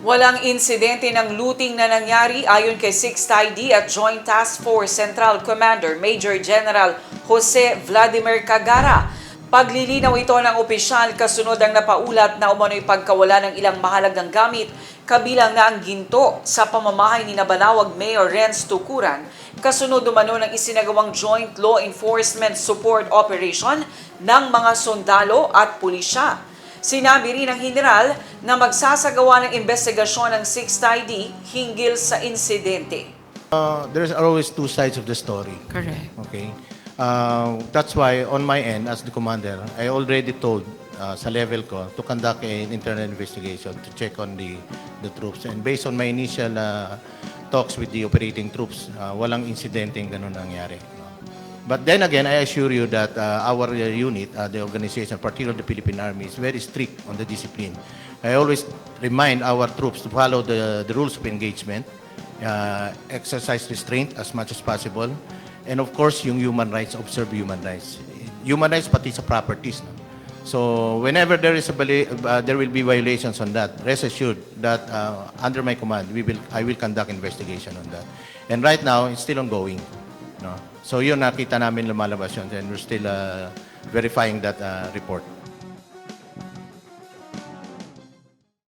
Walang insidente ng looting na nangyari ayon kay 6th ID at Joint Task Force Central Commander Major General Jose Vladimir Cagara. Paglilinaw ito ng opisyal kasunod ang napaulat na umano'y pagkawala ng ilang mahalagang gamit, kabilang na ang ginto sa pamamahay ni Nabalawag Mayor Renz Tucuran, kasunod umano ng isinagawang Joint Law Enforcement Support Operation ng mga sundalo at pulisya. Sinabi rin ng General na magsasagawa ng investigasyon ng 6th ID hinggil sa insidente. There's always two sides of the story. Correct. Okay. That's why on my end as the commander, I already told sa level ko to conduct an internal investigation to check on the troops. And based on my initial talks with the operating troops, walang insidenteng ganun nangyari. But then again, I assure you that our unit, the organization, particularly the Philippine Army, is very strict on the discipline. I always remind our troops to follow the rules of engagement, exercise restraint as much as possible, and of course, yung human rights, observe human rights. Human rights pati sa properties. No? So whenever there will be violations on that, rest assured that under my command, I will conduct investigation on that. And right now, it's still ongoing. No? So yun, nakita namin lumalabas yun, and we're still verifying that report.